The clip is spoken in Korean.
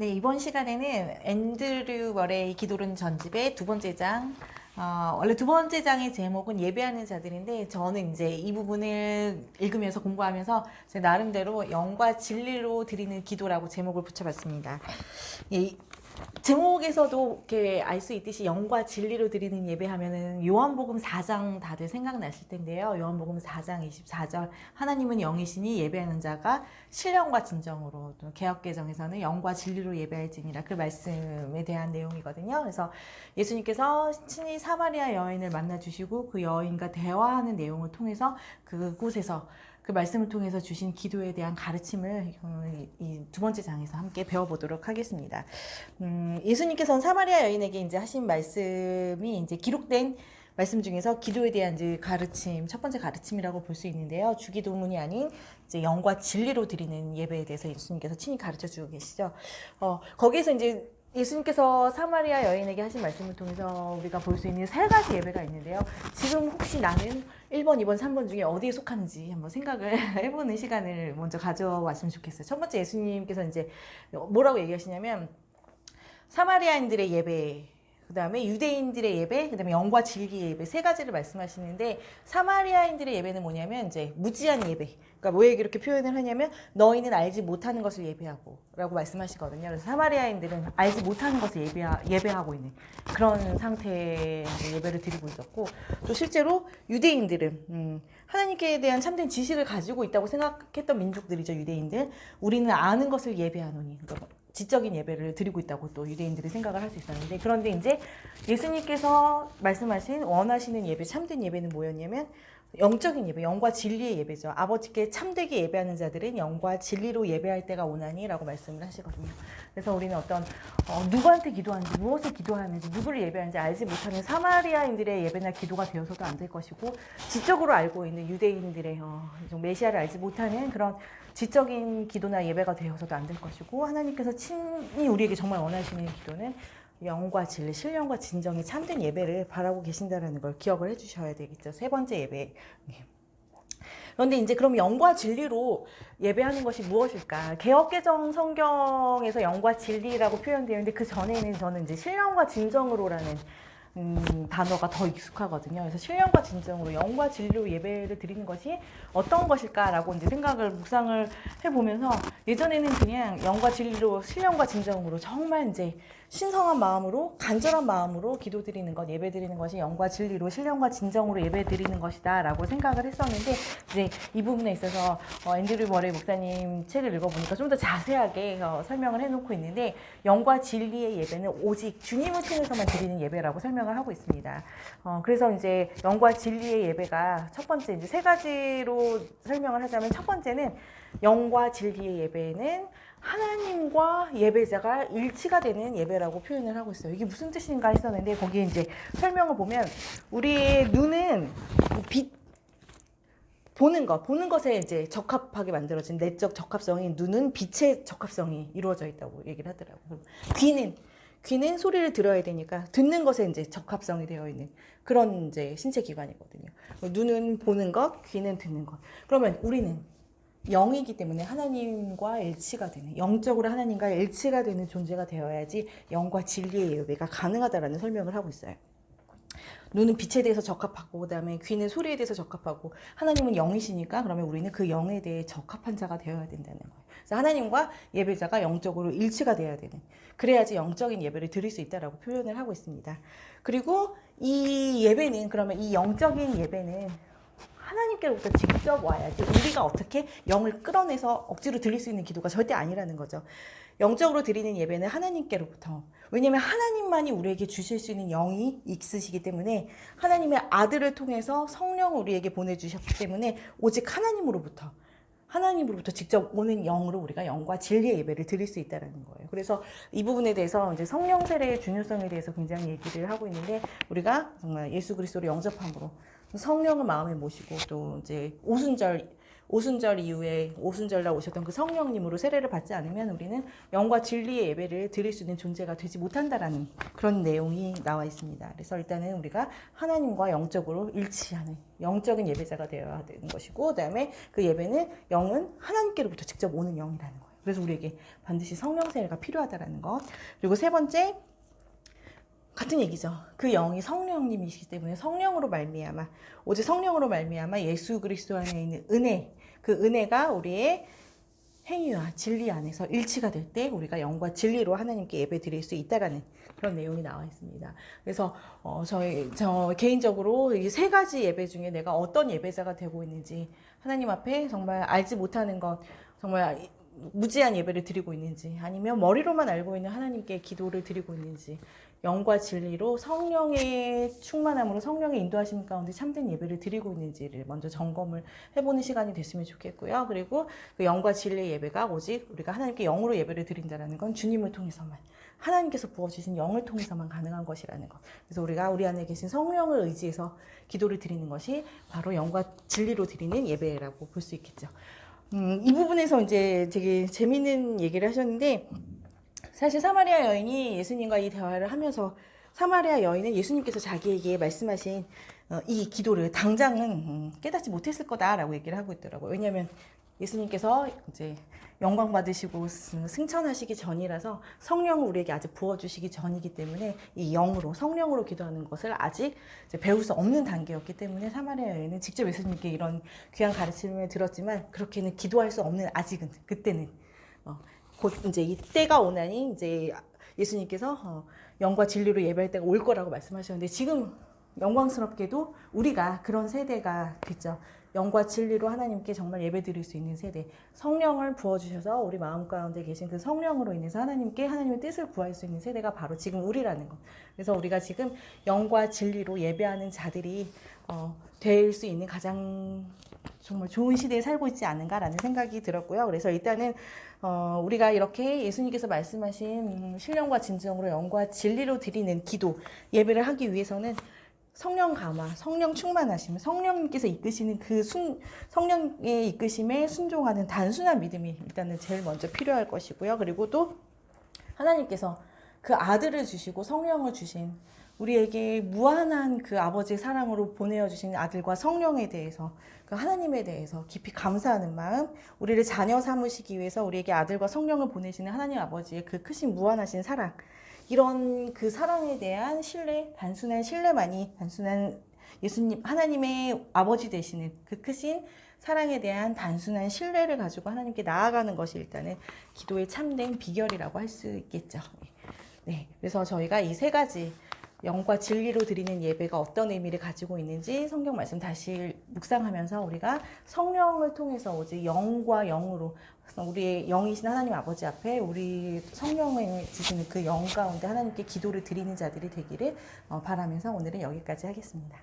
네, 이번 시간에는 앤드류 머레이 기도론 전집의 두 번째 장, 원래 두 번째 장의 제목은 예배하는 자들인데, 저는 이제 이 부분을 읽으면서 공부하면서 제 나름대로 영과 진리로 드리는 기도라고 제목을 붙여봤습니다. 예, 제목에서도 이렇게 알 수 있듯이 영과 진리로 드리는 예배하면은 요한복음 4장 다들 생각나실 텐데요. 요한복음 4장 24절 하나님은 영이시니 예배하는 자가 신령과 진정으로, 또 개역개정에서는 영과 진리로 예배할지니라, 그 말씀에 대한 내용이거든요. 그래서 예수님께서 친히 사마리아 여인을 만나주시고 그 여인과 대화하는 내용을 통해서 그곳에서 그 말씀을 통해서 주신 기도에 대한 가르침을 이 두 번째 장에서 함께 배워보도록 하겠습니다. 예수님께서는 사마리아 여인에게 이제 하신 말씀이 이제 기록된 말씀 중에서 기도에 대한 이제 가르침, 첫 번째 가르침이라고 볼 수 있는데요. 주기도문이 아닌 이제 영과 진리로 드리는 예배에 대해서 예수님께서 친히 가르쳐 주고 계시죠. 거기에서 이제 예수님께서 사마리아 여인에게 하신 말씀을 통해서 우리가 볼 수 있는 세 가지 예배가 있는데요. 지금 혹시 나는 1번, 2번, 3번 중에 어디에 속하는지 한번 생각을 해보는 시간을 먼저 가져왔으면 좋겠어요. 첫 번째 예수님께서 이제 뭐라고 얘기하시냐면 사마리아인들의 예배, 그 다음에 유대인들의 예배, 그 다음에 영과 진리의 예배, 세 가지를 말씀하시는데, 사마리아인들의 예배는 뭐냐면 이제 무지한 예배. 그러니까 왜 이렇게 표현을 하냐면 너희는 알지 못하는 것을 예배하고 라고 말씀하시거든요. 그래서 사마리아인들은 알지 못하는 것을 예배하고 있는 그런 상태의 예배를 드리고 있었고, 또 실제로 유대인들은 하나님께 대한 참된 지식을 가지고 있다고 생각했던 민족들이죠. 유대인들. 우리는 아는 것을 예배하노니, 그러니까 지적인 예배를 드리고 있다고 또 유대인들이 생각을 할 수 있었는데, 그런데 이제 예수님께서 말씀하신 원하시는 예배, 참된 예배는 뭐였냐면 영적인 예배, 영과 진리의 예배죠. 아버지께 참되게 예배하는 자들은 영과 진리로 예배할 때가 오나니 라고 말씀을 하시거든요. 그래서 우리는 어떤 누구한테 기도하는지, 무엇을 기도하는지, 누구를 예배하는지 알지 못하는 사마리아인들의 예배나 기도가 되어서도 안 될 것이고, 지적으로 알고 있는 유대인들의 메시아를 알지 못하는 그런 지적인 기도나 예배가 되어서도 안 될 것이고, 하나님께서 친히 우리에게 정말 원하시는 기도는 영과 진리, 신령과 진정이 참된 예배를 바라고 계신다는 걸 기억을 해주셔야 되겠죠. 세 번째 예배. 그런데 이제 그럼 영과 진리로 예배하는 것이 무엇일까? 개역개정 성경에서 영과 진리라고 표현되어 있는데, 그 전에는 저는 이제 신령과 진정으로라는 단어가 더 익숙하거든요. 그래서 신령과 진정으로, 영과 진리로 예배를 드리는 것이 어떤 것일까라고 이제 묵상을 해보면서, 예전에는 그냥 영과 진리로, 신령과 진정으로 정말 이제 신성한 마음으로, 간절한 마음으로 기도 드리는 것, 예배 드리는 것이 영과 진리로, 신령과 진정으로 예배 드리는 것이다 라고 생각을 했었는데, 이제 이 부분에 있어서 앤드류 머레이 목사님 책을 읽어보니까 좀 더 자세하게 설명을 해놓고 있는데, 영과 진리의 예배는 오직 주님을 통해서만 드리는 예배라고 설명을 하고 있습니다. 그래서 이제 영과 진리의 예배가 첫 번째, 이제 세 가지로 설명을 하자면, 첫 번째는 영과 진리의 예배는 하나님과 예배자가 일치가 되는 예배라고 표현을 하고 있어요. 이게 무슨 뜻인가 했었는데, 거기에 이제 설명을 보면, 우리의 눈은 보는 것에 이제 적합하게 만들어진 내적 적합성인 눈은 빛의 적합성이 이루어져 있다고 얘기를 하더라고요. 귀는 소리를 들어야 되니까 듣는 것에 이제 적합성이 되어 있는 그런 이제 신체 기관이거든요. 눈은 보는 것, 귀는 듣는 것. 그러면 우리는 영이기 때문에 하나님과 일치가 되는, 영적으로 하나님과 일치가 되는 존재가 되어야지 영과 진리의 예배가 가능하다라는 설명을 하고 있어요. 눈은 빛에 대해서 적합하고, 그 다음에 귀는 소리에 대해서 적합하고, 하나님은 영이시니까 그러면 우리는 그 영에 대해 적합한 자가 되어야 된다는 거예요. 그래서 하나님과 예배자가 영적으로 일치가 돼야 되는, 그래야지 영적인 예배를 드릴 수 있다라고 표현을 하고 있습니다. 그리고 이 예배는, 그러면 이 영적인 예배는 하나님께로부터 직접 와야지, 우리가 어떻게 영을 끌어내서 억지로 드릴 수 있는 기도가 절대 아니라는 거죠. 영적으로 드리는 예배는 하나님께로부터, 왜냐하면 하나님만이 우리에게 주실 수 있는 영이 있으시기 때문에, 하나님의 아들을 통해서 성령을 우리에게 보내주셨기 때문에 오직 하나님으로부터 직접 오는 영으로 우리가 영과 진리의 예배를 드릴 수 있다는 거예요. 그래서 이 부분에 대해서 이제 성령 세례의 중요성에 대해서 굉장히 얘기를 하고 있는데, 우리가 정말 예수 그리스도를 영접함으로 성령을 마음에 모시고, 또 이제 오순절 이후에 오순절날 오셨던 그 성령님으로 세례를 받지 않으면 우리는 영과 진리의 예배를 드릴 수 있는 존재가 되지 못한다라는 그런 내용이 나와 있습니다. 그래서 일단은 우리가 하나님과 영적으로 일치하는 영적인 예배자가 되어야 되는 것이고, 그다음에 그 예배는 영은 하나님께로부터 직접 오는 영이라는 거예요. 그래서 우리에게 반드시 성령 세례가 필요하다라는 것. 그리고 세 번째, 같은 얘기죠. 그 영이 성령님이시기 때문에 성령으로 말미암아, 오직 성령으로 말미암아 예수 그리스도 안에 있는 은혜, 그 은혜가 우리의 행위와 진리 안에서 일치가 될 때 우리가 영과 진리로 하나님께 예배 드릴 수 있다라는 그런 내용이 나와 있습니다. 그래서 저 개인적으로 이 세 가지 예배 중에 내가 어떤 예배자가 되고 있는지, 하나님 앞에 정말 알지 못하는 것, 정말 무지한 예배를 드리고 있는지, 아니면 머리로만 알고 있는 하나님께 기도를 드리고 있는지, 영과 진리로 성령의 충만함으로 성령의 인도하심 가운데 참된 예배를 드리고 있는지를 먼저 점검을 해보는 시간이 됐으면 좋겠고요. 그리고 그 영과 진리의 예배가 오직 우리가 하나님께 영으로 예배를 드린다는 건 주님을 통해서만, 하나님께서 부어주신 영을 통해서만 가능한 것이라는 것. 그래서 우리가 우리 안에 계신 성령을 의지해서 기도를 드리는 것이 바로 영과 진리로 드리는 예배라고 볼 수 있겠죠. 이 부분에서 이제 되게 재밌는 얘기를 하셨는데, 사실 사마리아 여인이 예수님과 이 대화를 하면서 사마리아 여인은 예수님께서 자기에게 말씀하신 이 기도를 당장은 깨닫지 못했을 거다라고 얘기를 하고 있더라고요. 왜냐하면 예수님께서 이제 영광 받으시고 승천하시기 전이라서 성령을 우리에게 아직 부어주시기 전이기 때문에 이 영으로, 성령으로 기도하는 것을 아직 이제 배울 수 없는 단계였기 때문에 사마리아 여인은 직접 예수님께 이런 귀한 가르침을 들었지만 그렇게는 기도할 수 없는, 아직은, 그때는 곧 이제 이때가 오나니 이제 예수님께서 영과 진리로 예배할 때가 올 거라고 말씀하셨는데, 지금 영광스럽게도 우리가 그런 세대가 됐죠. 영과 진리로 하나님께 정말 예배 드릴 수 있는 세대, 성령을 부어주셔서 우리 마음 가운데 계신 그 성령으로 인해서 하나님께 하나님의 뜻을 구할 수 있는 세대가 바로 지금 우리라는 것. 그래서 우리가 지금 영과 진리로 예배하는 자들이 될 수 있는 가장 정말 좋은 시대에 살고 있지 않은가라는 생각이 들었고요. 그래서 일단은 우리가 이렇게 예수님께서 말씀하신 신령과 진정으로 영과 진리로 드리는 기도, 예배를 하기 위해서는 성령 감화, 성령 충만하심, 성령님께서 이끄시는 그 성령의 이끄심에 순종하는 단순한 믿음이 일단은 제일 먼저 필요할 것이고요. 그리고 또 하나님께서 그 아들을 주시고 성령을 주신, 우리에게 무한한 그 아버지의 사랑으로 보내어 주신 아들과 성령에 대해서, 그 하나님에 대해서 깊이 감사하는 마음, 우리를 자녀 삼으시기 위해서 우리에게 아들과 성령을 보내시는 하나님 아버지의 그 크신 무한하신 사랑, 이런 그 사랑에 대한 신뢰, 단순한 신뢰만이, 단순한 예수님, 하나님의 아버지 되시는 그 크신 사랑에 대한 단순한 신뢰를 가지고 하나님께 나아가는 것이 일단은 기도의 참된 비결이라고 할 수 있겠죠. 네, 그래서 저희가 이 세 가지 영과 진리로 드리는 예배가 어떤 의미를 가지고 있는지 성경 말씀 다시 묵상하면서 우리가 성령을 통해서 오직 영과 영으로 우리의 영이신 하나님 아버지 앞에 우리 성령을 주시는 그 영 가운데 하나님께 기도를 드리는 자들이 되기를 바라면서 오늘은 여기까지 하겠습니다.